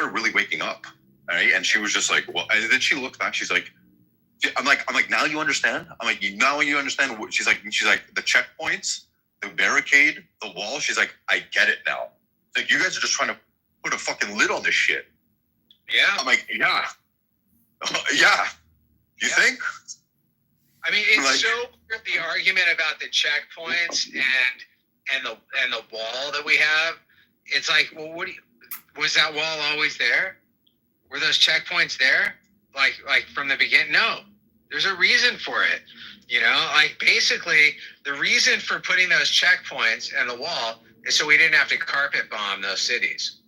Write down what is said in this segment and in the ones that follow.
started really waking up, right? And she was just like, well, and then she looked back. She's like, I'm like, now you understand? I'm like, now you understand what she's like, the checkpoints, the barricade, the wall. She's like, I get it now. Like, you guys are just trying to put a fucking lid on this shit. Yeah. I'm like, yeah. Yeah. You think? I mean, it's like, so the argument about the checkpoints and the wall that we have. It's like, well, was that wall always there? Were those checkpoints there? Like from the beginning? No. There's a reason for it. You know, like basically the reason for putting those checkpoints and the wall is so we didn't have to carpet bomb those cities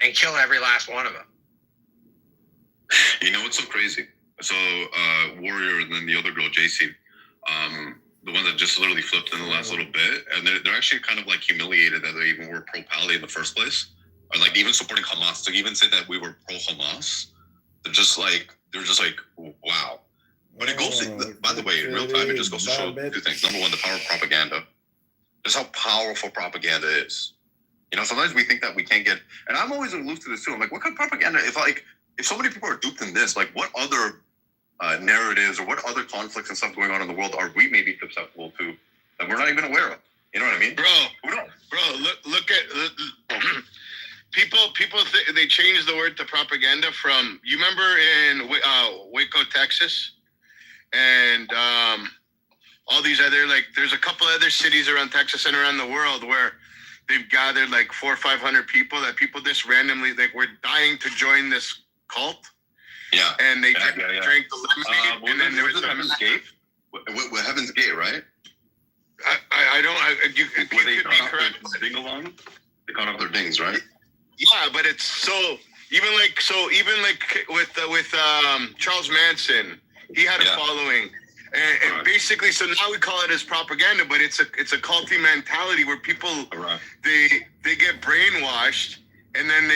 and kill every last one of them. You know what's so crazy? So Warrior and then the other girl, JC, the one that just literally flipped in the last little bit, and they're actually kind of like humiliated that they even were pro-Pali in the first place, or like even supporting Hamas. To even say that we were pro-Hamas, they're just like wow. But it goes, by the way, in real time, it just goes to show two things. Number one, the power of propaganda. Just how powerful propaganda is. You know, sometimes we think that we can't get, and I'm always aloof to this too. I'm like, what kind of propaganda? If so many people are duped in this, like what other narratives or what other conflicts and stuff going on in the world are we maybe susceptible to that we're not even aware of? You know what I mean? Look at people think they changed the word to propaganda from, you remember in Waco, Texas, and all these other, like, there's a couple other cities around Texas and around the world where they've gathered like 400 or 500 people that people just randomly, like, were dying to join this cult. Yeah. And they drank the lemonade. And then there was Heaven's Gate. With Heaven's Gate, right? You could be correct. Ding-along? They cut off their dings, right? Yeah, but it's so even with Charles Manson, he had a following, and basically, so now we call it as propaganda, but it's a culty mentality where people they get brainwashed, and then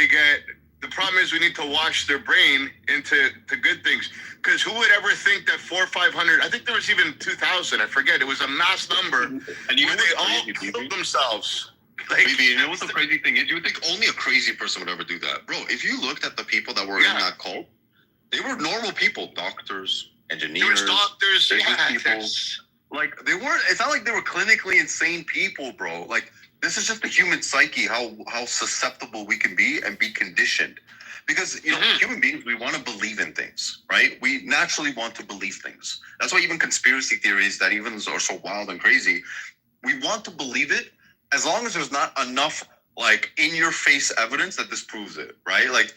the problem is we need to wash their brain into good things. Because who would ever think that 400 or 500? I think there was even 2,000. I forget. It was a mass number, and they all killed themselves. Like, you know what the crazy thing is? You would think only a crazy person would ever do that. Bro, if you looked at the people that were in that cult, they were normal people. Doctors, engineers. There was doctors, people. Like, they weren't, it's not like they were clinically insane people, bro. Like, this is just the human psyche, how susceptible we can be and be conditioned. Because, you know, human beings, we want to believe in things, right? We naturally want to believe things. That's why even conspiracy theories that even are so wild and crazy, we want to believe it as long as there's not enough, like, in-your-face evidence that disproves it, right? Like,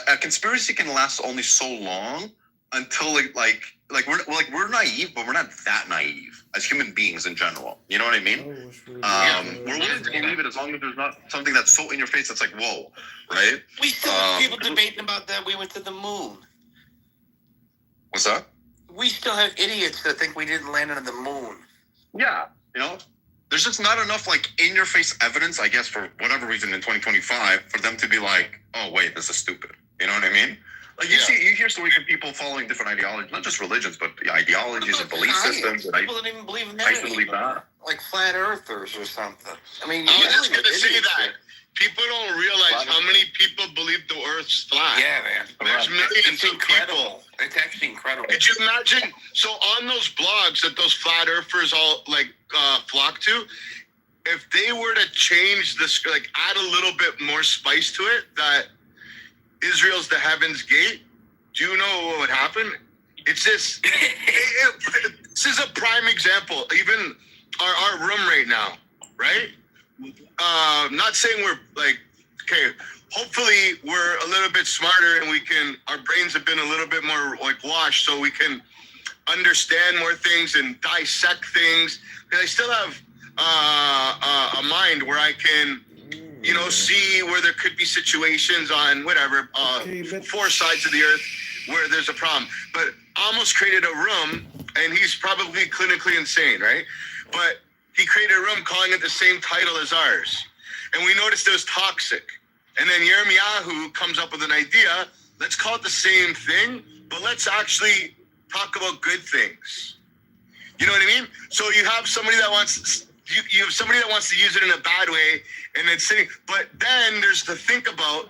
a conspiracy can last only so long until, we're naive, but we're not that naive as human beings in general. You know what I mean? We're willing to believe it as long as there's not something that's so in your face that's like, whoa, right? We still have people debating about that. We went to the moon. What's that? We still have idiots that think we didn't land on the moon. Yeah, you know? There's just not enough, like, in-your-face evidence, I guess, for whatever reason in 2025, for them to be like, oh, wait, this is stupid. You know what I mean? Like, you hear stories of people following different ideologies, not just religions, but ideologies and belief systems. People don't even believe in that. Like flat earthers or something. I mean, I was just going to say that. People don't realize how many people believe the Earth's flat. Yeah, man. There's millions of people. It's actually incredible. Could you imagine? So on those blogs that those flat earthers all flock to, if they were to change this, like add a little bit more spice to it, that Israel's the Heaven's Gate, do you know what would happen? It's this. This is a prime example. Even our room right now, right? Not saying we're like, okay, hopefully we're a little bit smarter and our brains have been a little bit more like washed so we can understand more things and dissect things. Because I still have a mind where I can, you know, see where there could be situations on whatever, 4 sides of the earth where there's a problem. But almost created a room, and he's probably clinically insane, right? But he created a room calling it the same title as ours. And we noticed it was toxic. And then Yirmiyahu comes up with an idea, let's call it the same thing, but let's actually talk about good things. You know what I mean? So you have somebody that wants to use it in a bad way, and it's sitting. But then there's to think about